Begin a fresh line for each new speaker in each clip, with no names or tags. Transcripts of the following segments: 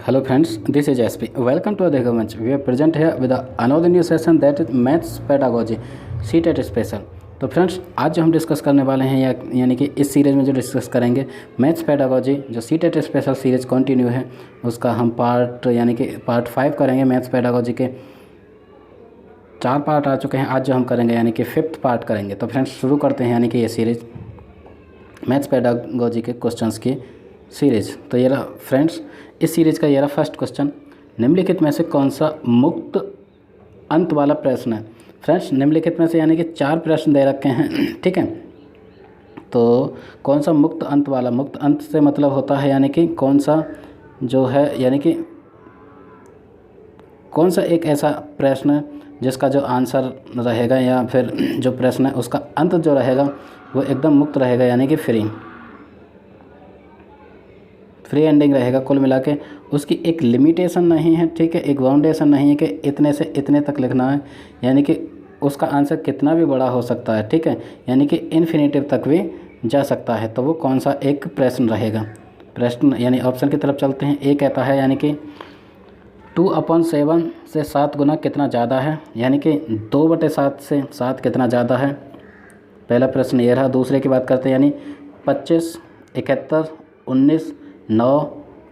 Hello friends, this is SP. Welcome to the Government. We are present here with another new session that is Maths Pedagogy CTET Special. तो friends आज जो हम discuss करने वाले हैं यानी कि इस सीरीज़ में जो डिस्कस करेंगे मैथ्स पेडागोजी जो सीटेट स्पेशल सीरीज़ कंटिन्यू है उसका हम पार्ट 5 करेंगे। मैथ्स पेडागोजी के 4 पार्ट आ चुके हैं, आज जो हम करेंगे यानी कि 5th पार्ट करेंगे। तो फ्रेंड्स शुरू करते हैं यानी कि ये सीरीज़ मैथ्स पेडागोजी के क्वेश्चंस की सीरीज़। तो ये रहा फ्रेंड्स इस सीरीज़ का ये रहा फर्स्ट क्वेश्चन, निम्नलिखित में से कौन सा मुक्त अंत वाला प्रश्न है। फ्रेंड्स निम्नलिखित में से यानी कि 4 प्रश्न दे रखे हैं, ठीक है। तो कौन सा मुक्त अंत वाला, मुक्त अंत से मतलब होता है यानी कि कौन सा जो है यानी कि कौन सा एक ऐसा प्रश्न जिसका जो आंसर रहेगा या फिर जो प्रश्न है उसका अंत जो रहेगा वो एकदम मुक्त रहेगा यानी कि फ्री एंडिंग रहेगा। कुल मिला के उसकी एक लिमिटेशन नहीं है, ठीक है, एक बाउंडेशन नहीं है कि इतने से इतने तक लिखना है, यानी कि उसका आंसर कितना भी बड़ा हो सकता है, ठीक है, यानी कि इन्फिनिटिव तक भी जा सकता है। तो वो कौन सा एक प्रश्न रहेगा। प्रश्न यानी ऑप्शन की तरफ चलते हैं। ए कहता है यानी कि 2/7 से 7 गुना कितना ज़्यादा है, यानी कि 2/7 से 7 कितना ज़्यादा है। पहला प्रश्न ये रहा। दूसरे की बात करते हैं यानी 25, 71, 19, 9,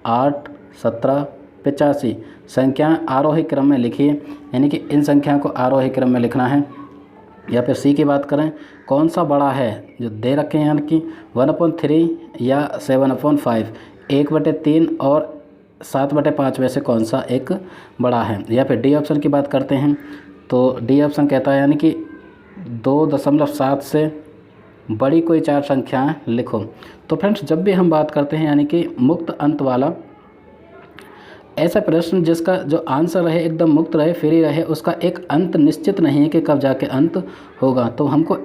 8, 17, 85 संख्याएँ आरोही क्रम में लिखिए, यानी कि इन संख्याओं को आरोही क्रम में लिखना है। या फिर सी की बात करें कौन सा बड़ा है जो दे रखे हैं, यानी कि 1/3 या 7/5, 1/3 और 7/5 में से कौन सा एक बड़ा है। या फिर डी ऑप्शन की बात करते हैं तो डी ऑप्शन कहता है यानी कि 2.7 से बड़ी कोई 4 संख्याएं लिखो। तो फ्रेंड्स जब भी हम बात करते हैं यानी कि मुक्त अंत वाला ऐसा प्रश्न जिसका जो आंसर रहे एकदम मुक्त रहे, फ्री रहे, उसका एक अंत निश्चित नहीं है कि कब जाके अंत होगा, तो हमको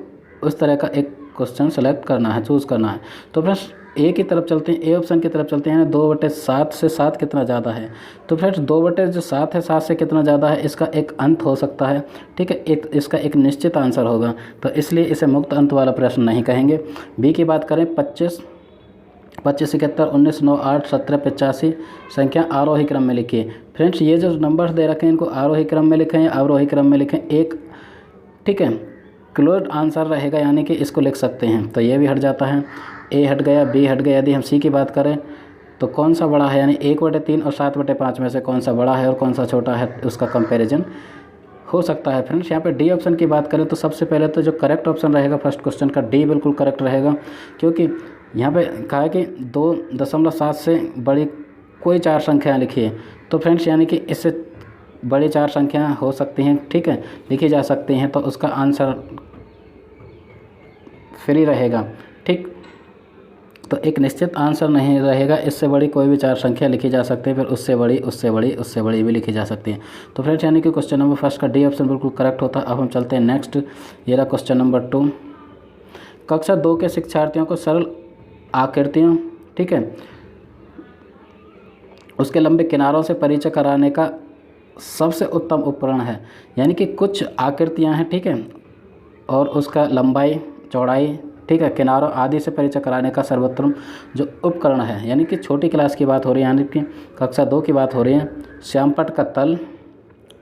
उस तरह का एक क्वेश्चन सेलेक्ट करना है, चूज़ करना है। तो फ्रेंड्स ए की तरफ चलते हैं, ए ऑप्शन की तरफ चलते हैं। 2/7 से 7 कितना ज़्यादा है। तो फ्रेंड्स 2/7 है, 7 से कितना ज़्यादा है, इसका एक अंत हो सकता है, ठीक है, इसका एक निश्चित आंसर होगा, तो इसलिए इसे मुक्त अंत वाला प्रश्न नहीं कहेंगे। बी की बात करें 25, 71, 19, 9, 8, 17, 85 संख्या आरोही क्रम में लिखिए। फ्रेंड्स ये जो नंबर्स दे रखे हैं इनको आरोही क्रम में लिखें या अवरोही क्रम में लिखें, एक ठीक है क्लोज आंसर रहेगा, यानी कि इसको लिख सकते हैं। तो ये भी हट जाता है, ए हट गया, बी हट गया। यदि हम सी की बात करें तो कौन सा बड़ा है, यानी 1/3 और 7/5 में से कौन सा बड़ा है और कौन सा छोटा है, उसका कंपैरिजन हो सकता है। फ्रेंड्स यहाँ पे डी ऑप्शन की बात करें तो सबसे पहले तो जो करेक्ट ऑप्शन रहेगा फर्स्ट क्वेश्चन का, डी बिल्कुल करेक्ट रहेगा, क्योंकि यहाँ पे कहा है कि 2.7 से बड़ी कोई 4 संख्याएँ लिखिए। तो फ्रेंड्स यानी कि इससे बड़ी 4 संख्याएँ हो सकती हैं, ठीक है, लिखी जा सकती हैं, तो उसका आंसर फ्री रहेगा, ठीक। तो एक निश्चित आंसर नहीं रहेगा, इससे बड़ी कोई भी 4 संख्या लिखी जा सकती है, फिर उससे बड़ी, उससे बड़ी, उससे बड़ी भी लिखी जा सकती है। तो फ्रेंड्स यानी कि क्वेश्चन नंबर फर्स्ट का डी ऑप्शन बिल्कुल करेक्ट होता है। अब हम चलते हैं नेक्स्ट, ये रहा क्वेश्चन नंबर 2। कक्षा 2 के शिक्षार्थियों को सरल आकृतियों, ठीक है, उसके लंबे किनारों से परिचय कराने का सबसे उत्तम उपकरण है, यानी कि कुछ आकृतियां हैं, ठीक है, और उसका लंबाई, चौड़ाई, ठीक है, किनारों आदि से परिचय कराने का सर्वोत्तम जो उपकरण है, यानी कि छोटी क्लास की बात हो रही है, यानी कि कक्षा 2 की बात हो रही है। श्यामपट्ट का तल,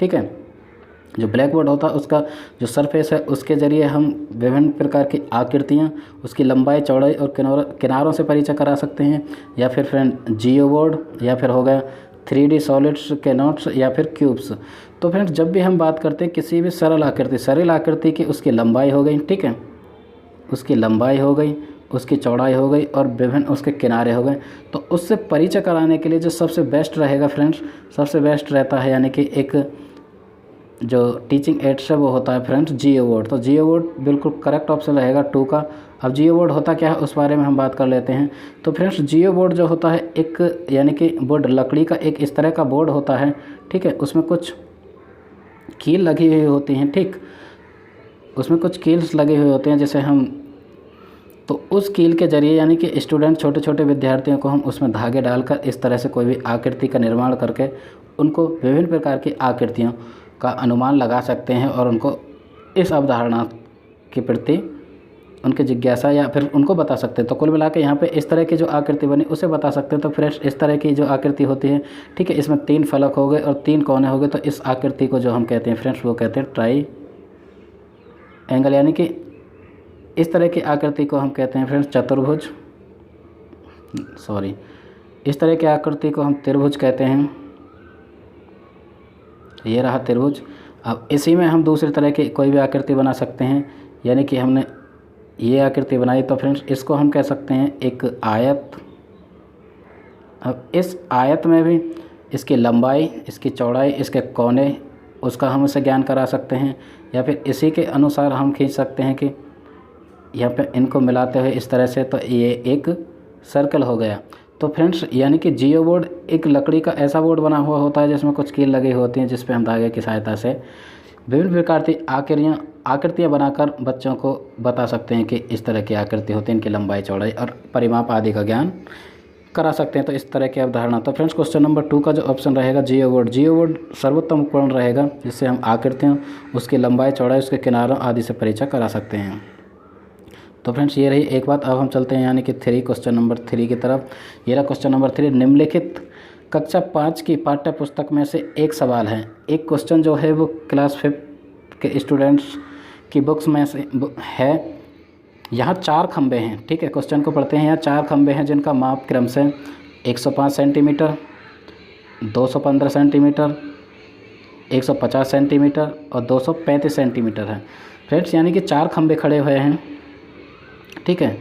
ठीक है, जो ब्लैक बोर्ड होता है उसका जो सरफेस है उसके ज़रिए हम विभिन्न प्रकार की आकृतियाँ, उसकी लंबाई, चौड़ाई और किनारों से परिचय करा सकते हैं। या फिर फ्रेंड जियो बोर्ड, या फिर हो गया 3D सॉलिड्स के नोट्स, या फिर क्यूब्स। तो फ्रेंड्स जब भी हम बात करते हैं किसी भी सरल आकृति की, उसकी लंबाई हो गई, ठीक है, उसकी लंबाई हो गई, उसकी चौड़ाई हो गई और विभिन्न उसके किनारे हो गए, तो उससे परिचय कराने के लिए जो सबसे बेस्ट रहेगा फ्रेंड्स, सबसे बेस्ट रहता है यानी कि एक जो टीचिंग एड्स है वो होता है फ्रेंड्स जियो बोर्ड। तो जियो बोर्ड बिल्कुल करेक्ट ऑप्शन रहेगा 2 का। अब जियो बोर्ड होता क्या है उस बारे में हम बात कर लेते हैं। तो फ्रेंड्स जियो बोर्ड जो होता है एक यानी कि बोर्ड लकड़ी का एक इस तरह का बोर्ड होता है, ठीक है, उसमें कुछ कील लगी हुई होती हैं, ठीक, उसमें कुछ कील्स लगे हुए होते हैं जैसे हम, तो उस कील के ज़रिए यानी कि स्टूडेंट, छोटे छोटे विद्यार्थियों को हम उसमें धागे डालकर इस तरह से कोई भी आकृति का निर्माण करके उनको विभिन्न प्रकार की आकृतियों का अनुमान लगा सकते हैं और उनको इस अवधारणा के प्रति उनकी जिज्ञासा या फिर उनको बता सकते हैं। तो कुल मिला के यहाँ पे इस तरह की जो आकृति बनी उसे बता सकते हैं। तो फ्रेंड्स इस तरह की जो आकृति होती है, ठीक है, इसमें 3 फलक हो गए और 3 कोने हो गए, तो इस आकृति को जो हम कहते हैं फ्रेंड्स वो कहते हैं ट्राई एंगल, यानी कि इस तरह की आकृति को हम कहते हैं फ्रेंड्स चतुर्भुज, इस तरह की आकृति को हम त्रिभुज कहते हैं। ये रहा त्रिभुज। अब इसी में हम दूसरी तरह की कोई भी आकृति बना सकते हैं, यानी कि हमने ये आकृति बनाई तो फ्रेंड्स इसको हम कह सकते हैं एक आयत। अब इस आयत में भी इसकी लंबाई, इसकी चौड़ाई, इसके कोने, उसका हम उसे ज्ञान करा सकते हैं, या फिर इसी के अनुसार हम खींच सकते हैं कि यहाँ पे इनको मिलाते हुए इस तरह से तो ये एक सर्कल हो गया। तो फ्रेंड्स यानी कि जियो बोर्ड एक लकड़ी का ऐसा बोर्ड बना हुआ होता है जिसमें कुछ कील लगी होती हैं, जिस पे हम धागे की सहायता से विभिन्न प्रकार की आकृतियाँ बनाकर बच्चों को बता सकते हैं कि इस तरह की आकृति होती है, इनकी लंबाई, चौड़ाई और परिमाप आदि का ज्ञान करा सकते हैं। तो इस तरह की अवधारणा। तो फ्रेंड्स क्वेश्चन नंबर 2 का जो ऑप्शन रहेगा जियो बोर्ड सर्वोत्तम उपकरण रहेगा जिससे हम आकृतियों, उसकी लंबाई, चौड़ाई, उसके किनारों आदि से परिचय करा सकते हैं। तो फ्रेंड्स ये रही एक बात। अब हम चलते हैं यानी कि क्वेश्चन नंबर 3 की तरफ। ये रहा क्वेश्चन नंबर 3। निम्नलिखित कक्षा 5 की पाठ्य पुस्तक में से एक सवाल है। एक क्वेश्चन जो है वो क्लास 5 के स्टूडेंट्स की बुक्स में से है। यहाँ 4 खंबे हैं, ठीक है। क्वेश्चन को पढ़ते हैं। यहाँ 4 खंबे हैं जिनका माप क्रम से 105 सेंटीमीटर, 215 सेंटीमीटर, 150 सेंटीमीटर और 235 सेंटीमीटर है। फ्रेंड्स यानी कि 4 खंबे खड़े हुए हैं, ठीक है।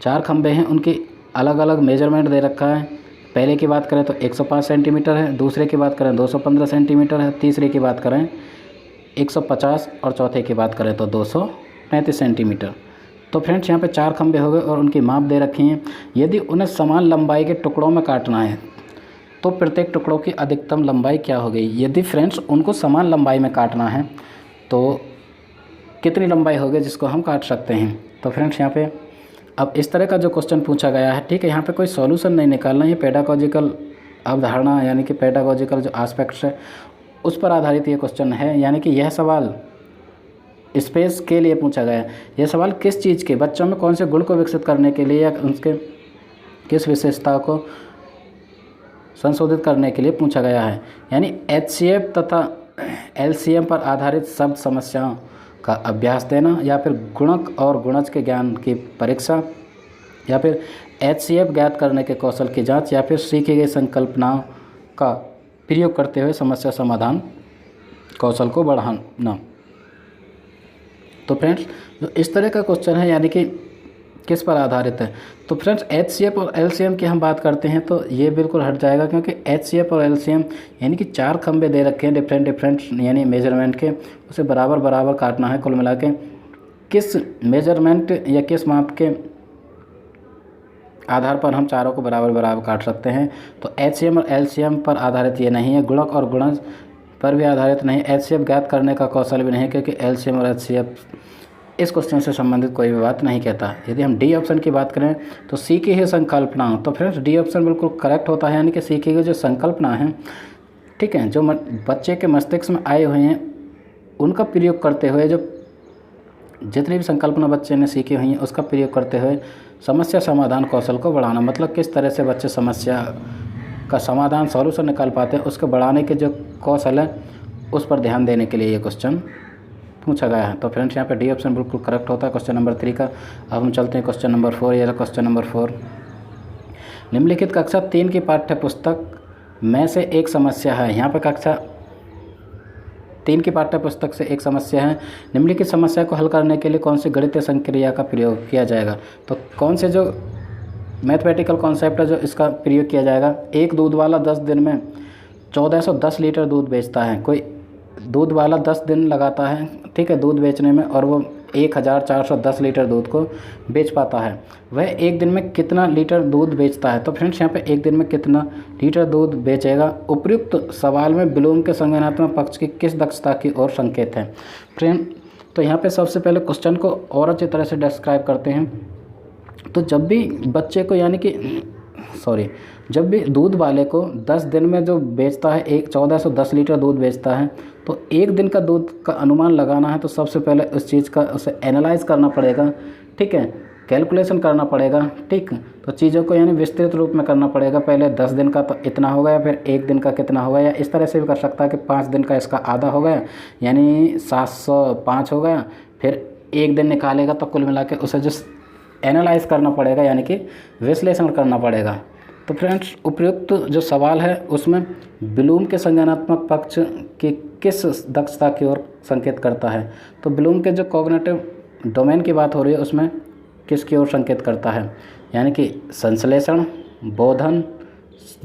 4 खंबे हैं, उनकी अलग अलग मेजरमेंट दे रखा है। पहले की बात करें तो 105 सेंटीमीटर है, दूसरे की बात करें 215 सेंटीमीटर है, तीसरे की बात करें 150 और चौथे की बात करें तो 235 सेंटीमीटर। तो फ्रेंड्स यहाँ पे 4 खंबे हो गए और उनकी माप दे रखी हैं। यदि उन्हें समान लंबाई के टुकड़ों में काटना है तो प्रत्येक टुकड़ों की अधिकतम लंबाई क्या हो गई। यदि फ्रेंड्स उनको समान लंबाई में काटना है तो कितनी लंबाई होगी जिसको हम काट सकते हैं। तो फ्रेंड्स यहाँ पे अब इस तरह का जो क्वेश्चन पूछा गया है, ठीक है, यहाँ पे कोई सॉल्यूशन नहीं निकालना, ये पेडागॉजिकल अवधारणा यानी कि पेडागॉजिकल जो एस्पेक्ट्स है उस पर आधारित ये क्वेश्चन है। यानी कि यह सवाल स्पेस के लिए पूछा गया है। यह सवाल किस चीज़ के, बच्चों में कौन से गुण को विकसित करने के लिए या उसके किस विशेषता को संशोधित करने के लिए पूछा गया है। यानी HCF तथा LCM पर आधारित शब्द समस्याओं का अभ्यास देना, या फिर गुणक और गुणज के ज्ञान की परीक्षा, या फिर HCF ज्ञात करने के कौशल की जांच, या फिर सीखी गई संकल्पनाओं का प्रयोग करते हुए समस्या समाधान कौशल को बढ़ाना। तो फ्रेंड्स जो इस तरह का क्वेश्चन है यानी कि किस पर आधारित है। तो फ्रेंड्स HCF और LCM की हम बात करते हैं तो ये बिल्कुल हट जाएगा, क्योंकि HCF और LCM यानी कि 4 खंबे दे रखे हैं डिफरेंट यानी मेजरमेंट के, उसे बराबर बराबर काटना है। कुल मिला के किस मेजरमेंट या किस माप के आधार पर हम चारों को बराबर बराबर काट सकते हैं। तो HCM और LCM पर आधारित ये नहीं है, गुणक और गुणज पर भी आधारित नहीं, HCF ज्ञात करने का कौशल भी नहीं, क्योंकि LCM और HCF इस क्वेश्चन से संबंधित कोई भी बात नहीं कहता। यदि हम डी ऑप्शन की बात करें तो सीखी हुई संकल्पना, तो फ्रेंड्स डी ऑप्शन बिल्कुल करेक्ट होता है। यानी कि सीखी हुई जो संकल्पना है, ठीक है, जो बच्चे के मस्तिष्क में आए हुए हैं उनका प्रयोग करते हुए, जो जितनी भी संकल्पना बच्चे ने सीखी हुई है उसका प्रयोग करते हुए समस्या समाधान कौशल को बढ़ाना। मतलब किस तरह से बच्चे समस्या का समाधान, सॉल्यूशन निकाल पाते हैं, उसको बढ़ाने के जो कौशल है उस पर ध्यान देने के लिए ये क्वेश्चन पूछा गया है। तो फ्रेंड्स यहाँ पे डी ऑप्शन बिल्कुल करेक्ट होता है क्वेश्चन नंबर 3 का। अब हम चलते हैं क्वेश्चन नंबर 4। ये रहा क्वेश्चन नंबर 4। निम्नलिखित कक्षा 3 की पाठ्य पुस्तक में से एक समस्या है। यहाँ पर कक्षा 3 की पाठ्य पुस्तक से एक समस्या है। निम्नलिखित समस्या को हल करने के लिए कौन सी गणितीय संक्रिया का प्रयोग किया जाएगा। तो कौन से जो मैथमेटिकल कॉन्सेप्ट है जो इसका प्रयोग किया जाएगा। एक दूध वाला 10 दिन में 1410 लीटर दूध बेचता है। कोई दूध वाला 10 दिन लगाता है, ठीक है, दूध बेचने में, और वो 1410 लीटर दूध को बेच पाता है। वह एक दिन में कितना लीटर दूध बेचता है। तो फ्रेंड्स यहाँ पे एक दिन में कितना लीटर दूध बेचेगा, उपयुक्त सवाल में ब्लूम के संज्ञानात्मक पक्ष की किस दक्षता की ओर संकेत है। फ्रेंड तो यहाँ पे सबसे पहले क्वेश्चन को और अच्छी तरह से डिस्क्राइब करते हैं। तो जब भी बच्चे को यानी कि जब भी दूध वाले को 10 दिन में जो बेचता है 1410 लीटर दूध बेचता है, तो एक दिन का दूध का अनुमान लगाना है तो सबसे पहले उस चीज़ का उसे एनालाइज करना पड़ेगा, ठीक है, कैलकुलेशन करना पड़ेगा। ठीक, तो चीज़ों को यानी विस्तृत रूप में करना पड़ेगा। पहले 10 दिन का तो इतना हो गया, फिर 1 दिन का कितना हो गया, या इस तरह से भी कर सकता है कि 5 दिन का इसका आधा हो गया यानी 705 हो गया, फिर 1 दिन निकालेगा तो कुल मिला के उसे जो एनालाइज करना पड़ेगा यानी कि विश्लेषण करना पड़ेगा। तो फ्रेंड्स, उपयुक्त जो सवाल है उसमें ब्लूम के संज्ञानात्मक पक्ष की किस दक्षता की ओर संकेत करता है। तो ब्लूम के जो कॉग्निटिव डोमेन की बात हो रही है उसमें किसकी ओर संकेत करता है, यानी कि संश्लेषण, बोधन,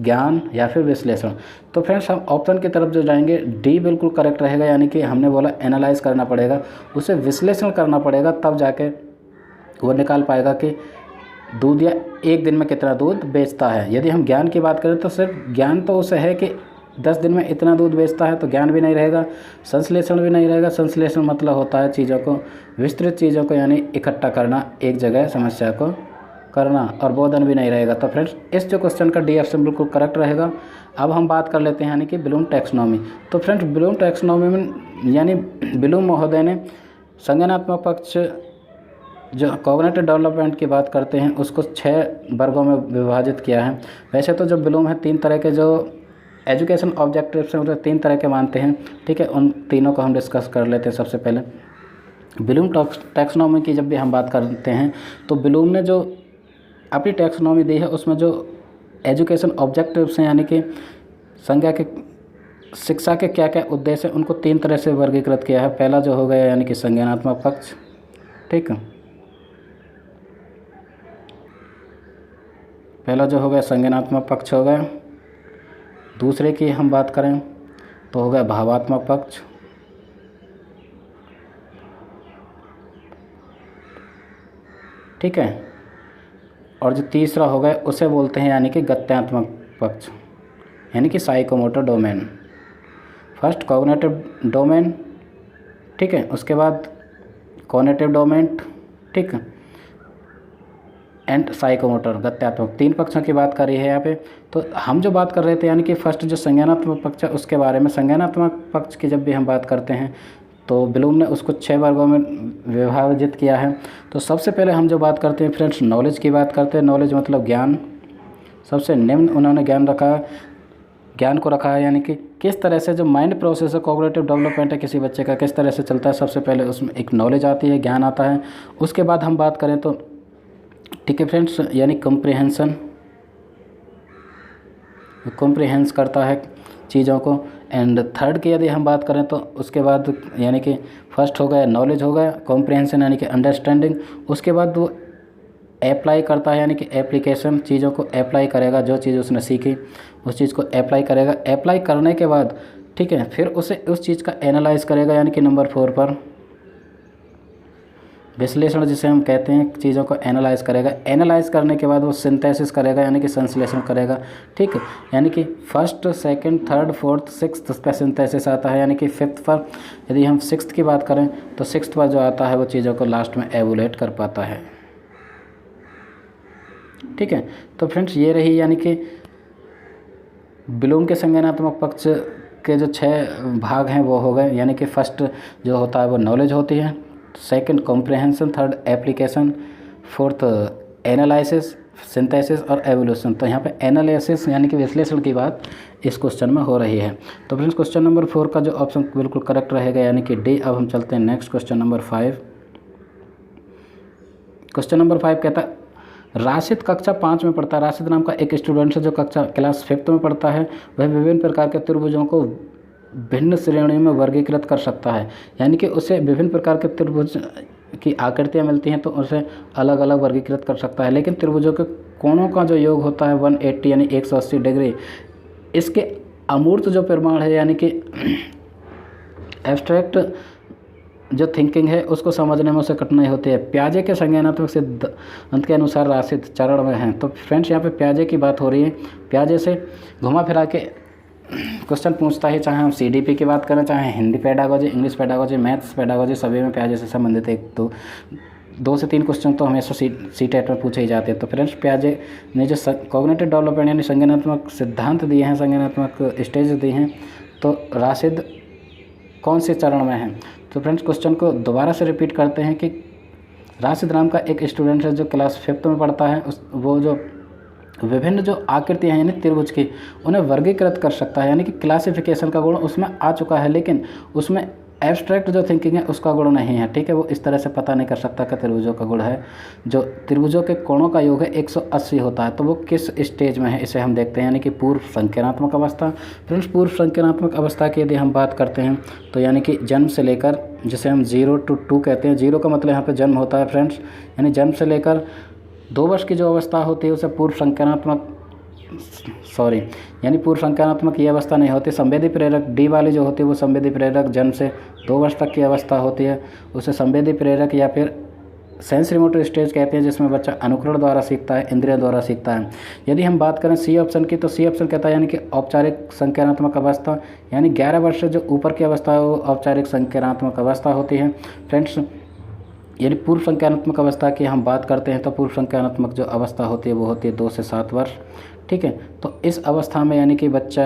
ज्ञान या फिर विश्लेषण। तो फ्रेंड्स, हम ऑप्शन की तरफ जो जाएंगे डी बिल्कुल करेक्ट रहेगा, यानी कि हमने बोला एनालाइज करना पड़ेगा, उसे विश्लेषण करना पड़ेगा, तब जाके वो निकाल पाएगा कि दूध या 1 दिन में कितना दूध बेचता है। यदि हम ज्ञान की बात करें तो सिर्फ ज्ञान तो उसे है कि 10 दिन में इतना दूध बेचता है, तो ज्ञान भी नहीं रहेगा, संश्लेषण भी नहीं रहेगा। संश्लेषण मतलब होता है चीज़ों को, विस्तृत चीज़ों को यानी इकट्ठा करना, एक जगह समस्या को करना, और बोधन भी नहीं रहेगा। तो फ्रेंड्स, इस जो क्वेश्चन का डी ऑप्शन बिल्कुल करेक्ट रहेगा। अब हम बात कर लेते हैं यानी कि ब्लूम टैक्सोनॉमी। तो फ्रेंड्स, ब्लूम टैक्सोनॉमी में यानी ब्लूम महोदय ने संज्ञानात्मक पक्ष जो कॉग्निटिव डेवलपमेंट की बात करते हैं उसको 6 वर्गों में विभाजित किया है। वैसे तो जो ब्लूम है 3 तरह के जो एजुकेशन ऑब्जेक्टिव्स हैं उसे 3 तरह के मानते हैं। ठीक है, उन तीनों को हम डिस्कस कर लेते हैं। सबसे पहले ब्लूम टैक्सोनॉमी की जब भी हम बात करते हैं तो ब्लूम ने जो अपनी टैक्सोनॉमी दी है उसमें जो एजुकेशन ऑब्जेक्टिव्स हैं यानी कि संज्ञा के शिक्षा के क्या क्या उद्देश्य हैं उनको 3 तरह से वर्गीकृत किया है। पहला जो हो गया यानी कि संज्ञानात्मक पक्ष, ठीक है, पहला जो हो गया संज्ञानात्मक पक्ष हो गया। दूसरे की हम बात करें तो हो गया भावात्मक पक्ष, ठीक है, और जो तीसरा हो गया उसे बोलते हैं यानी कि गत्यात्मक पक्ष यानी कि psychomotor domain. First cognitive domain, ठीक है, उसके बाद कॉग्निटिव डोमेन, ठीक है, एंड साइकोमोटर गत्यात्मक, 3 पक्षों की बात कर रही है यहाँ पे। तो हम जो बात कर रहे थे यानी कि फर्स्ट जो संज्ञानात्मक पक्ष है उसके बारे में। संज्ञानात्मक पक्ष की जब भी हम बात करते हैं तो ब्लूम ने उसको 6 वर्गों में विभाजित किया है। तो सबसे पहले हम जो बात करते हैं फ्रेंड्स नॉलेज की बात करते हैं। नॉलेज मतलब ज्ञान, सबसे निम्न उन्होंने ज्ञान को रखा है, यानी कि किस तरह से जो माइंड प्रोसेस है, कॉग्निटिव डेवलपमेंट है किसी बच्चे का किस तरह से चलता है। सबसे पहले उसमें एक नॉलेज आती है, ज्ञान आता है। उसके बाद हम बात करें तो ठीक है फ्रेंड्स, यानी कॉम्प्रिहेंस करता है चीज़ों को। एंड थर्ड की यदि हम बात करें तो उसके बाद यानी कि फर्स्ट हो गया नॉलेज हो गया, कॉम्प्रिहेंशन यानी कि अंडरस्टैंडिंग, उसके बाद वो अप्लाई करता है यानी कि एप्लीकेशन, चीज़ों को अप्लाई करेगा, जो चीज़ उसने सीखी उस चीज़ को अप्लाई करेगा। अप्लाई करने के बाद ठीक है फिर उसे उस चीज़ का एनालाइज करेगा यानी कि नंबर 4 पर विश्लेषण जिसे हम कहते हैं, चीज़ों को एनालाइज करेगा। एनालाइज करने के बाद वो सिंथेसिस करेगा यानी कि संश्लेषण करेगा, ठीक है, यानी कि first, second, third, fourth, sixth पे सिंथेसिस आता है, यानी कि 5th पर यदि हम 6th की बात करें तो 6th पर जो आता है वो चीज़ों को लास्ट में एवोलेट कर पाता है, ठीक है। तो फ्रेंड्स ये रही यानी कि ब्लूम के संज्ञानात्मक पक्ष के जो 6 भाग हैं वो हो गए, यानी कि फर्स्ट जो होता है वो नॉलेज होती है, second comprehension, third application, fourth analysis, synthesis और एवोल्यूशन। तो यहाँ पे एनालिसिस यानी कि विश्लेषण की बात इस क्वेश्चन में हो रही है। तो फ्रेंड्स क्वेश्चन नंबर 4 का जो ऑप्शन बिल्कुल करेक्ट रहेगा यानी कि डी। अब हम चलते हैं next question number 5। Question number 5 कहता है राशिद कक्षा 5 में पढ़ता है। राशिद नाम का एक स्टूडेंट है जो कक्षा क्लास 5th में पढ़ता है। वह विभिन्न प्रकार के त्रिभुजों को भिन्न श्रेणियों में वर्गीकृत कर सकता है, यानी कि उसे विभिन्न प्रकार के त्रिभुज की आकृतियाँ मिलती हैं तो उसे अलग अलग वर्गीकृत कर सकता है। लेकिन त्रिभुजों के कोणों का जो योग होता है 180 यानी 180 डिग्री, इसके अमूर्त जो प्रमाण है यानी कि एब्स्ट्रैक्ट जो थिंकिंग है उसको समझने में उसे कठिनाई होती है। प्याजे के संज्ञानात्मक सिद्धांत के अनुसार राशिद चरण में हैं। तो फ्रेंड्स यहाँ पे प्याजे की बात हो रही है। प्याजे से घुमा फिरा के क्वेश्चन पूछता है, चाहे हम सीडीपी की बात करें, चाहे Hindi pedagogy, English pedagogy, maths pedagogy, सभी में प्याजे से संबंधित एक तो 2 से 3 क्वेश्चन तो हमेशा सीटेट में पूछे ही जाते हैं। तो फ्रेंड्स प्याजे ने जो कॉग्निटिव डेवलपमेंट यानी संज्ञानात्मक सिद्धांत दिए हैं, संज्ञानात्मक स्टेज दी हैं, तो राशिद कौन से चरण में हैं। तो फ्रेंड्स क्वेश्चन को दोबारा से रिपीट करते हैं कि राशिद नाम का एक स्टूडेंट है जो क्लास 5th में पढ़ता है। वो जो विभिन्न जो आकृतियाँ हैं यानी त्रिभुज की, उन्हें वर्गीकृत कर सकता है, यानी कि क्लासिफिकेशन का गुण उसमें आ चुका है, लेकिन उसमें एब्स्ट्रैक्ट जो थिंकिंग है उसका गुण नहीं है। ठीक है, वो इस तरह से पता नहीं कर सकता कि त्रिभुजों का गुण है। जो त्रिभुजों के कोणों का योग है 180 होता है, तो वो किस स्टेज में है इसे हम देखते हैं, यानी कि पूर्व संख्यात्मक अवस्था। फ्रेंड्स, पूर्व संख्यात्मक अवस्था की यदि हम बात करते हैं तो यानी कि जन्म से लेकर, जिसे हम 0 to 2 कहते हैं, 0 का मतलब यहाँ पर जन्म होता है फ्रेंड्स, यानी जन्म से लेकर 2 वर्ष की जो अवस्था होती है उसे पूर्व संख्यात्मक यानी पूर्व संख्यात्मक ये अवस्था नहीं होती। संवेदी प्रेरक डी वाली जो होती है वो संवेदी प्रेरक जन्म से 2 वर्ष तक की अवस्था होती है, उसे संवेदी प्रेरक या फिर सेंसरी मोटर स्टेज कहते हैं, जिसमें बच्चा अनुकरण द्वारा सीखता है, इंद्रिय द्वारा सीखता है। यदि हम बात करें सी ऑप्शन की, तो सी ऑप्शन कहता है यानी कि औपचारिक संज्ञानात्मक अवस्था, यानी 11 वर्ष से जो ऊपर की अवस्था है वो औपचारिक संज्ञानात्मक अवस्था होती है। फ्रेंड्स, यानी पूर्व संज्ञानात्मक अवस्था की हम बात करते हैं तो पूर्व संज्ञानात्मक जो अवस्था होती है वो होती है 2 से 7 वर्ष। ठीक है, तो इस अवस्था में यानी कि बच्चा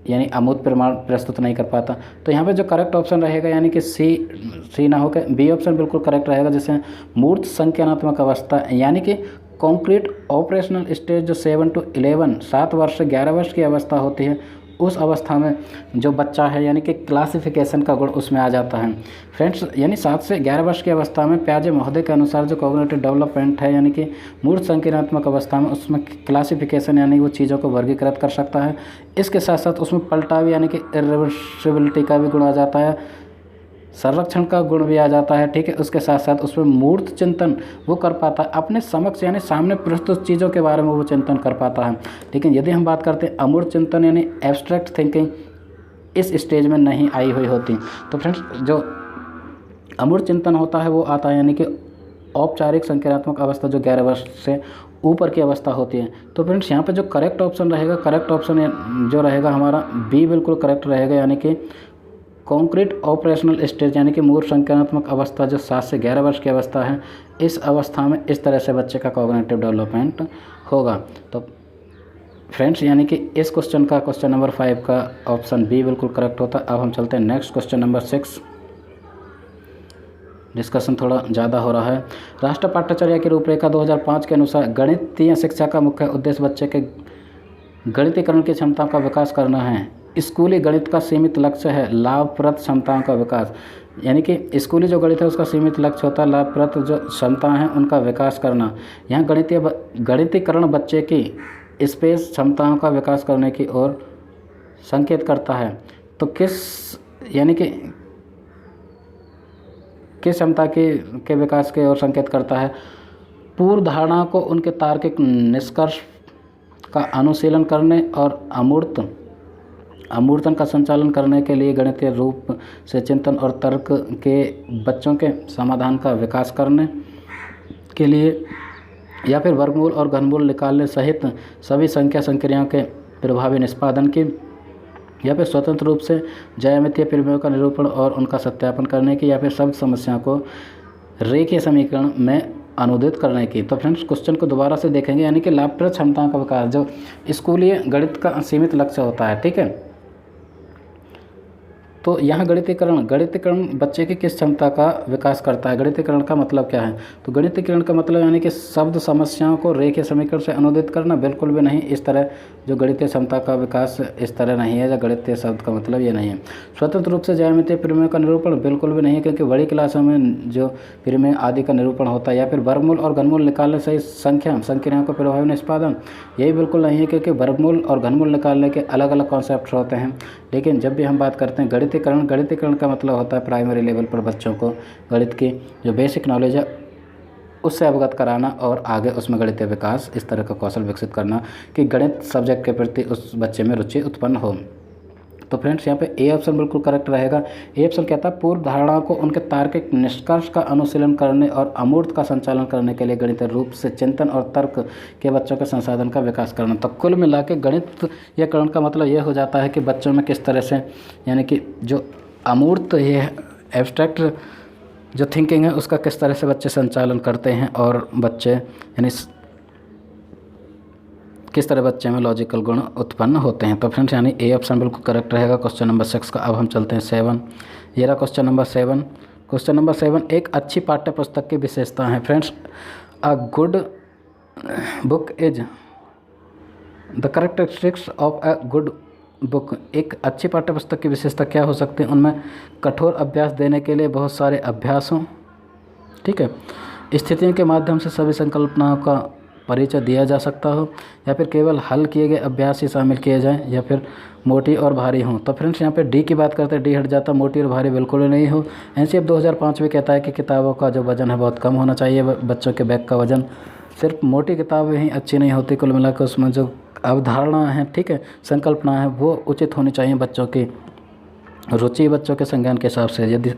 यानी अमूर्त प्रमाण प्रस्तुत नहीं कर पाता। तो यहाँ पे जो करेक्ट ऑप्शन रहेगा यानी कि सी ना होकर बी ऑप्शन बिल्कुल करेक्ट रहेगा, जैसे मूर्त संज्ञानात्मक अवस्था यानी कि कॉन्क्रीट ऑपरेशनल स्टेज जो 7 to 11 7 वर्ष से 11 वर्ष की अवस्था होती है, उस अवस्था में जो बच्चा है यानी कि क्लासिफिकेशन का गुण उसमें आ जाता है। फ्रेंड्स, यानी 7 से 11 वर्ष की अवस्था में प्याजे महोदय के अनुसार जो कॉग्निटिव डेवलपमेंट है यानी कि मूर्त संज्ञानात्मक अवस्था में, उसमें क्लासिफिकेशन यानी वो चीज़ों को वर्गीकृत कर सकता है। इसके साथ साथ उसमें पलटावी यानी कि इरिवर्सिबिलिटी का भी गुण आ जाता है, संरक्षण का गुण भी आ जाता है। ठीक है, उसके साथ साथ उसमें मूर्त चिंतन वो कर पाता है, अपने समक्ष यानी सामने प्रस्तुत चीज़ों के बारे में वो चिंतन कर पाता है। लेकिन यदि हम बात करते हैं अमूर्त चिंतन यानी एब्स्ट्रैक्ट थिंकिंग, इस स्टेज में नहीं आई हुई होती। तो फ्रेंड्स, जो अमूर्त चिंतन होता है वो आता है यानी कि औपचारिक संज्ञानात्मक अवस्था जो 11 वर्ष से ऊपर की अवस्था होती है। तो फ्रेंड्स, यहाँ पर जो करेक्ट ऑप्शन रहेगा, करेक्ट ऑप्शन जो रहेगा हमारा बी बिल्कुल करेक्ट रहेगा, यानी कि कॉन्क्रीट ऑपरेशनल स्टेज यानी कि मूर्त संज्ञानात्मक अवस्था जो 7 से 11 वर्ष की अवस्था है, इस अवस्था में इस तरह से बच्चे का कॉग्निटिव डेवलपमेंट होगा। तो फ्रेंड्स, यानी कि इस क्वेश्चन का क्वेश्चन नंबर 5 का ऑप्शन बी बिल्कुल करेक्ट होता है। अब हम चलते हैं नेक्स्ट क्वेश्चन नंबर 6। डिस्कशन थोड़ा ज़्यादा हो रहा है। राष्ट्रीय पाठ्यचर्या की रूपरेखा 2005 के अनुसार गणितीय शिक्षा का मुख्य उद्देश्य बच्चे के गणितीकरण की क्षमता का विकास करना है। स्कूली गणित का सीमित लक्ष्य है लाभप्रद क्षमताओं का विकास, यानी कि स्कूली जो गणित है उसका सीमित लक्ष्य होता है लाभप्रद जो क्षमताएं हैं उनका विकास करना। यहाँ गणितीकरण बच्चे की स्पेस क्षमताओं का विकास करने की ओर संकेत करता है। तो किस क्षमता के विकास की ओर संकेत करता है? पूर्व धारणाओं को उनके तार्किक निष्कर्ष का अनुशीलन करने और अमूर्तन का संचालन करने के लिए गणितीय रूप से चिंतन और तर्क के बच्चों के समाधान का विकास करने के लिए, या फिर वर्गमूल और घनमूल निकालने सहित सभी संख्या संक्रियाओं के प्रभावी निष्पादन की, या फिर स्वतंत्र रूप से ज्यामितीय प्रमेयों का निरूपण और उनका सत्यापन करने की, या फिर शब्द समस्याओं को रेखीय समीकरण में अनुदित करने की। तो फ्रेंड्स, क्वेश्चन को दोबारा से देखेंगे, यानी कि लाभप्रद क्षमताओं का विकास जो स्कूलीय गणित का सीमित लक्ष्य होता है। ठीक है, तो यहाँ गणितीकरण बच्चे की किस क्षमता का विकास करता है? गणितीकरण का मतलब क्या है? तो गणितीकरण का मतलब यानी कि शब्द समस्याओं को रेखीय समीकरण से अनुदित करना, बिल्कुल भी नहीं। इस तरह जो गणितीय क्षमता का विकास इस तरह नहीं है, या गणितीय शब्द का मतलब ये नहीं है। स्वतंत्र रूप से ज्यामितीय प्रमेयों का निरूपण, बिल्कुल भी नहीं है, क्योंकि बड़ी क्लासों में जो प्रमेय आदि का निरूपण होता है। या फिर वर्गमूल और घनमूल निकालने से संख्याओं को प्रभावी निष्पादन, यही बिल्कुल नहीं है, क्योंकि वर्गमूल और घनमूल निकालने के अलग अलग कॉन्सेप्ट होते हैं। लेकिन जब भी हम बात करते हैं गणितीकरण का मतलब होता है प्राइमरी लेवल पर बच्चों को गणित की जो बेसिक नॉलेज है उससे अवगत कराना और आगे उसमें गणितीय विकास, इस तरह का कौशल विकसित करना कि गणित सब्जेक्ट के प्रति उस बच्चे में रुचि उत्पन्न हो। तो फ्रेंड्स, यहाँ पे ए ऑप्शन बिल्कुल करेक्ट रहेगा। ए ऑप्शन कहता है पूर्व धारणाओं को उनके तार्किक निष्कर्ष का अनुशीलन करने और अमूर्त का संचालन करने के लिए गणितीय रूप से चिंतन और तर्क के बच्चों के संसाधन का विकास करना। तो कुल मिला के गणितीयकरण का मतलब ये हो जाता है कि बच्चों में किस तरह से, यानी कि जो अमूर्त ये एब्स्ट्रैक्ट जो थिंकिंग है उसका किस तरह से बच्चे संचालन करते हैं, और बच्चे यानी किस तरह बच्चे में लॉजिकल गुण उत्पन्न होते हैं। तो फ्रेंड्स यानी ए ऑप्शन बिल्कुल करेक्ट रहेगा क्वेश्चन नंबर 6 का। अब हम चलते हैं 7। ये रहा क्वेश्चन नंबर 7। क्वेश्चन नंबर 7, एक अच्छी पाठ्य पुस्तक की विशेषता है। Friends, a good book is the characteristics of a good book. एक अच्छी पाठ्य पुस्तक की विशेषता क्या हो सकती है? उनमें कठोर अभ्यास देने के लिए बहुत सारे अभ्यास हों, ठीक है, स्थितियों के माध्यम से सभी संकल्पनाओं का परिचय दिया जा सकता हो, या फिर केवल हल किए गए अभ्यास ही शामिल किए जाएं, या फिर मोटी और भारी हों। तो फ्रेंड्स यहाँ पे डी की बात करते हैं, डी हट जाता, मोटी और भारी बिल्कुल नहीं हो। एनसीएफ 2005 भी कहता है कि किताबों का जो वज़न है बहुत कम होना चाहिए, बच्चों के बैग का वज़न। सिर्फ मोटी किताबें ही अच्छी नहीं होती, कुल मिलाकर उसमें जो अवधारणा है, ठीक है, संकल्पना है, वो उचित होनी चाहिए बच्चों की रुचि, बच्चों के संज्ञान के हिसाब से। यदि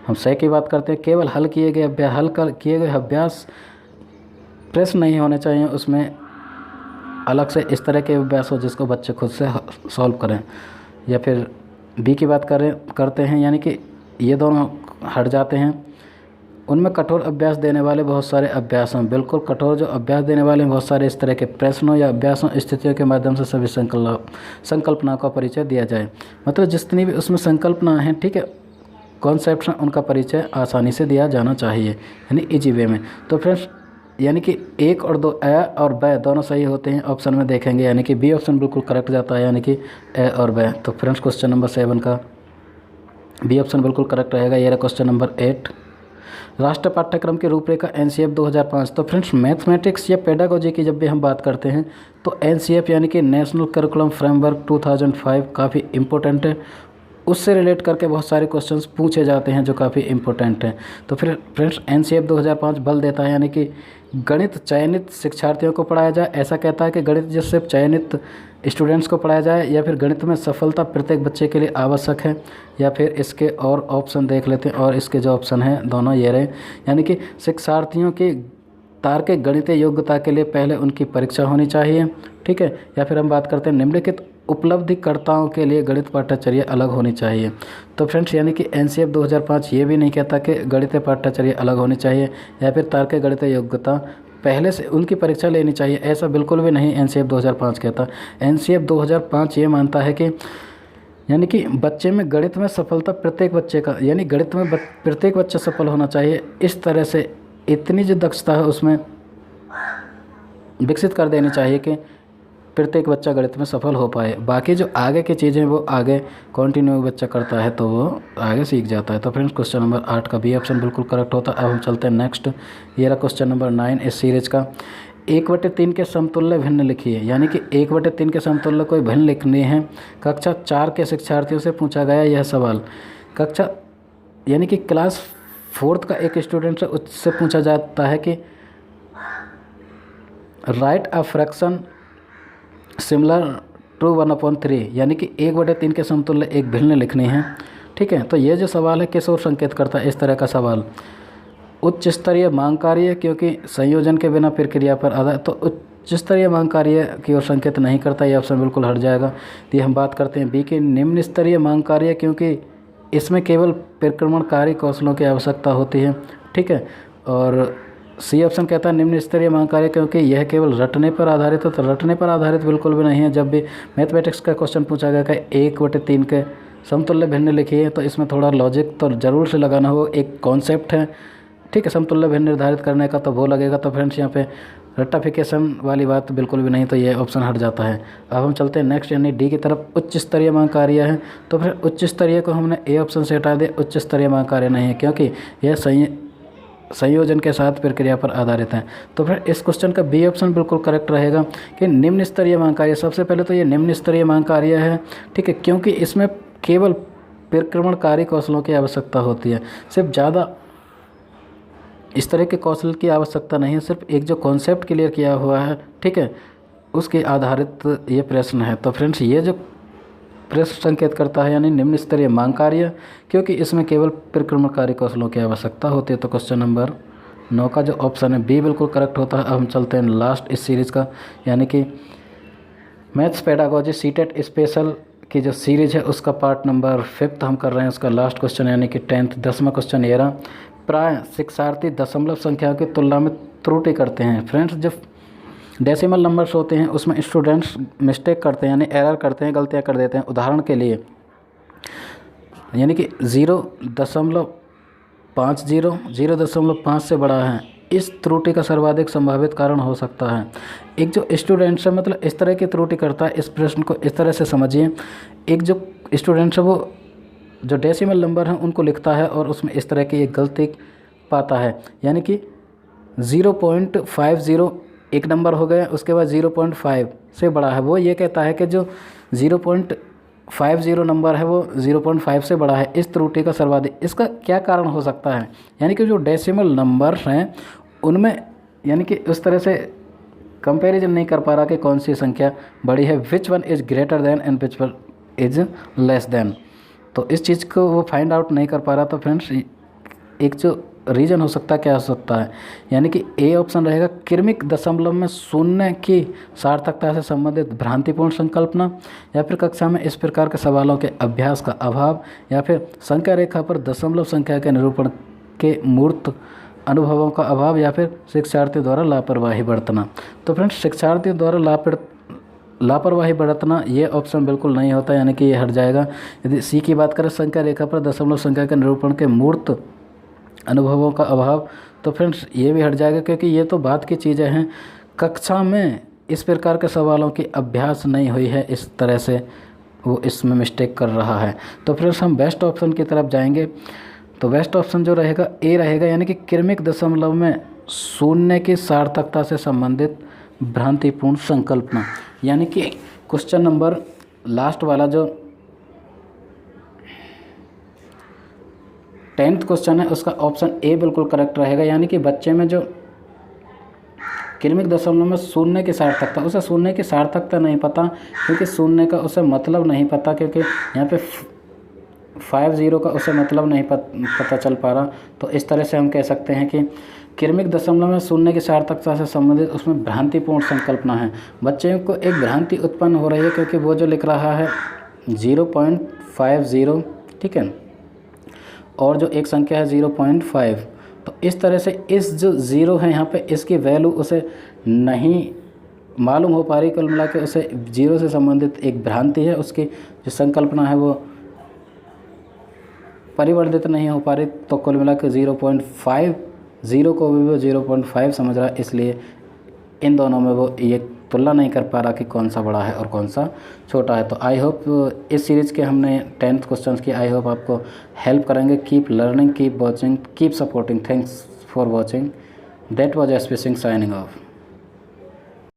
हम सही की बात करते हैं, केवल हल किए गए अभ्यास प्रश्न नहीं होने चाहिए, उसमें अलग से इस तरह के अभ्यास हो जिसको बच्चे खुद से सॉल्व करें। या फिर बी की बात करते हैं, यानी कि ये दोनों हट जाते हैं। उनमें कठोर अभ्यास देने वाले बहुत सारे अभ्यास हैं, बिल्कुल कठोर जो अभ्यास देने वाले बहुत सारे इस तरह के प्रश्नों या अभ्यासों स्थितियों के माध्यम से सभी संकल्पना का परिचय दिया जाए। मतलब जितनी भी उसमें संकल्पना है, ठीक है, कॉन्सेप्ट हैं, उनका परिचय आसानी से दिया जाना चाहिए, यानी इजी वे में। तो फ्रेंड्स यानी कि 1 और 2 ए और ब दोनों सही होते हैं ऑप्शन में देखेंगे, यानी कि बी ऑप्शन बिल्कुल करेक्ट जाता है, यानी कि ए और ब। तो फ्रेंड्स क्वेश्चन नंबर 7 का बी ऑप्शन बिल्कुल करेक्ट रहेगा। ये रहा क्वेश्चन नंबर 8, राष्ट्रीय पाठ्यक्रम की रूपरेखा एनसीएफ 2005। तो फ्रेंड्स मैथमेटिक्स या पेडागोजी की जब भी हम बात करते हैं तो एनसीएफ यानी कि नेशनल करिकुलम फ्रेमवर्क 2005 काफ़ी इंपॉर्टेंट है। उससे रिलेट करके बहुत सारे क्वेश्चंस पूछे जाते हैं जो काफ़ी इंपॉर्टेंट हैं। तो फिर फ्रेंड्स एनसीएफ 2005 बल देता है, यानी कि गणित चयनित शिक्षार्थियों को पढ़ाया जाए। ऐसा कहता है कि गणित जो सिर्फ चयनित स्टूडेंट्स को पढ़ाया जाए, या फिर गणित में सफलता प्रत्येक बच्चे के लिए आवश्यक है, या फिर इसके और ऑप्शन देख लेते हैं। और इसके जो ऑप्शन हैं दोनों ये रहे, यानी कि शिक्षार्थियों की तार्किक गणितीय योग्यता के लिए पहले उनकी परीक्षा होनी चाहिए, ठीक है। या फिर हम बात करते हैं निम्नलिखित उपलब्धिकर्ताओं के लिए गणित पाठ्यचर्या अलग होनी चाहिए। तो फ्रेंड्स यानी कि एनसीएफ 2005 ये भी नहीं कहता कि गणितीय पाठ्यचर्या अलग होनी चाहिए, या फिर तार्किक गणितीय योग्यता पहले से उनकी परीक्षा लेनी चाहिए, ऐसा बिल्कुल भी नहीं एनसीएफ 2005 कहता। एनसीएफ 2005 ये मानता है कि यानी कि बच्चे में गणित में सफलता प्रत्येक बच्चे का, यानी गणित में प्रत्येक बच्चा सफल होना चाहिए। इस तरह से इतनी जो दक्षता है उसमें विकसित कर देनी चाहिए कि प्रत्येक बच्चा गणित में सफल हो पाए। बाकी जो आगे की चीज़ें वो आगे कंटिन्यू बच्चा करता है तो वो आगे सीख जाता है। तो फ्रेंड्स क्वेश्चन नंबर 8 का बी ऑप्शन बिल्कुल करेक्ट होता है। अब हम चलते हैं नेक्स्ट। ये रहा क्वेश्चन नंबर 9 इस सीरीज का। 1/3 के समतुल्य भिन्न लिखिए, यानी कि 1/3 के समतुल्य कोई भिन्न लिखनी है। कक्षा 4 के शिक्षार्थियों से पूछा गया यह सवाल। कक्षा यानी कि क्लास 4th का एक स्टूडेंट से उससे पूछा जाता है कि write a fraction similar to 1/3, यानी कि 1/3 के समतुल्य एक भिन्न लिखनी है, ठीक है। तो ये जो सवाल है किस ओर संकेत करता है? इस तरह का सवाल उच्च स्तरीय मांग कार्य, क्योंकि संयोजन के बिना प्रक्रिया पर आधार, तो उच्च स्तरीय मांग कार्य की ओर संकेत नहीं करता, ये ऑप्शन बिल्कुल हट जाएगा। ये हम बात करते हैं बी के निम्न स्तरीय मांग कार्य, क्योंकि इसमें केवल परिक्रमणकारी कौशलों की आवश्यकता होती है, ठीक है। और सी ऑप्शन कहता है निम्न स्तरीय मांग कार्य, क्योंकि यह केवल रटने पर आधारित है। तो रटने पर आधारित बिल्कुल भी नहीं है। जब भी मैथमेटिक्स का क्वेश्चन पूछा गया कि 1/3 के समतुल्य भिन्न लिखिए, तो इसमें थोड़ा लॉजिक तो ज़रूर से लगाना होगा। एक कॉन्सेप्ट है, ठीक है, समतुल्य भिन्न निर्धारित करने का, तो वो लगेगा। तो फ्रेंड्स यहाँ पे रट्टाफिकेशन वाली बात बिल्कुल भी नहीं, तो ये ऑप्शन हट जाता है। अब हम चलते हैं नेक्स्ट, यानी डी की तरफ। उच्च स्तरीय मांग कार्य है, तो फिर उच्च स्तरीय को हमने ए ऑप्शन से हटा दिया। उच्च स्तरीय मांग कार्य नहीं है, क्योंकि यह संयोजन के साथ प्रक्रिया पर आधारित है। तो फिर इस क्वेश्चन का बी ऑप्शन बिल्कुल करेक्ट रहेगा कि निम्न स्तरीय मांग कार्य। सबसे पहले तो ये निम्न स्तरीय मांग कार्य है, ठीक है, क्योंकि इसमें केवल परिक्रमणकारी कौशलों की आवश्यकता होती है। सिर्फ ज़्यादा इस तरह के कौशल की आवश्यकता नहीं है, सिर्फ एक जो कॉन्सेप्ट क्लियर किया हुआ है, ठीक है, उसके आधारित ये प्रश्न है। तो फ्रेंड्स ये जो प्रश्न संकेत करता है यानी निम्न स्तरीय मांग कार्य, क्योंकि इसमें केवल परिक्रमणकारी कौशलों की आवश्यकता होती है। तो क्वेश्चन नंबर 9 का जो ऑप्शन है बी बिल्कुल करेक्ट होता है। अब हम चलते हैं लास्ट इस सीरीज़ का, यानी कि मैथ्स पेडागोजी सीटेट स्पेशल की जो सीरीज़ है उसका पार्ट नंबर 5 हम कर रहे हैं। उसका लास्ट क्वेश्चन यानी कि 10th 10वां क्वेश्चन ये रहा। प्राय शिक्षार्थी दशमलव संख्याओं की तुलना में त्रुटि करते हैं। फ्रेंड्स जब डेसिमल नंबर्स होते हैं उसमें स्टूडेंट्स मिस्टेक करते हैं, यानी एरर करते हैं, गलतियाँ कर देते हैं। उदाहरण के लिए यानी कि 0.50 0.5 से बड़ा है, इस त्रुटि का सर्वाधिक संभावित कारण हो सकता है। एक जो स्टूडेंट्स है मतलब इस तरह की त्रुटि करता है, इस प्रश्न को इस तरह से समझिए। एक जो स्टूडेंट्स है वो जो डेसिमल नंबर हैं उनको लिखता है और उसमें इस तरह की एक गलती पाता है, यानी कि 0.50 एक नंबर हो गया, उसके बाद 0.5 से बड़ा है। वो ये कहता है कि जो 0.50 नंबर है वो 0.5 से बड़ा है, इस त्रुटि का सर्वाधिक। इसका क्या कारण हो सकता है, यानी कि जो डेसिमल नंबर हैं उनमें यानी कि उस तरह से कंपैरिजन नहीं कर पा रहा कि कौन सी संख्या बड़ी है, which one is greater than and which one is less than. तो इस चीज़ को वो फाइंड आउट नहीं कर पा रहा। तो फ्रेंड्स एक जो रीज़न हो सकता है, क्या हो सकता है, यानी कि ए ऑप्शन रहेगा, क्रमिक दशमलव में शून्य की सार्थकता से संबंधित भ्रांतिपूर्ण संकल्पना, या फिर कक्षा में इस प्रकार के सवालों के अभ्यास का अभाव, या फिर संख्या रेखा पर दशमलव संख्या के निरूपण के मूर्त अनुभवों का अभाव, या फिर शिक्षार्थी द्वारा लापरवाही बरतना। तो फ्रेंड्स शिक्षार्थी द्वारा लापरवाही बरतना ये ऑप्शन बिल्कुल नहीं होता, यानी कि ये हट जाएगा। यदि सी की बात करें, संख्या रेखा पर दशमलव संख्या के निरूपण के मूर्त अनुभवों का अभाव, तो फ्रेंड्स ये भी हट जाएगा, क्योंकि ये तो बात की चीज़ें हैं। कक्षा में इस प्रकार के सवालों की अभ्यास नहीं हुई है, इस तरह से वो इसमें मिस्टेक कर रहा है। तो फ्रेंड्स हम बेस्ट ऑप्शन की तरफ जाएंगे। तो बेस्ट ऑप्शन जो रहेगा ए रहेगा, यानी कि क्रमिक दशमलव में शून्य की सार्थकता से संबंधित भ्रांतिपूर्ण संकल्पना। यानी कि क्वेश्चन नंबर लास्ट वाला जो 10th क्वेश्चन है उसका ऑप्शन ए बिल्कुल करेक्ट रहेगा। यानी कि बच्चे में जो क्रमिक दशमलव में शून्य की सार्थकता, उसे शून्य की सार्थकता नहीं पता, क्योंकि शून्य का उसे मतलब नहीं पता, क्योंकि यहाँ पे 50 का उसे मतलब नहीं पता चल पा रहा। तो इस तरह से हम कह सकते हैं कि क्रमिक दशमलव में शून्य की सार्थकता से संबंधित उसमें भ्रांतिपूर्ण संकल्पना है। बच्चे को एक भ्रांति उत्पन्न हो रही है, क्योंकि वो जो लिख रहा है 0.50, ठीक है, और जो एक संख्या है 0.5, तो इस तरह से इस जो 0 है यहाँ पे इसकी वैल्यू उसे नहीं मालूम हो पा रही। कुल मिला के उसे 0 से संबंधित एक भ्रांति है, उसकी जो संकल्पना है वो परिवर्तित नहीं हो पा रही। तो कुल मिला के 0.50 को भी वो 0.5 समझ रहा है, इसलिए इन दोनों में वो ये तुलना नहीं कर पा रहा कि कौन सा बड़ा है और कौन सा छोटा है। तो आई होप इस सीरीज़ के हमने 10th क्वेश्चंस की आई होप आपको हेल्प करेंगे। Keep learning, keep watching, keep supporting. Thanks for watching. That was SP Singh signing off.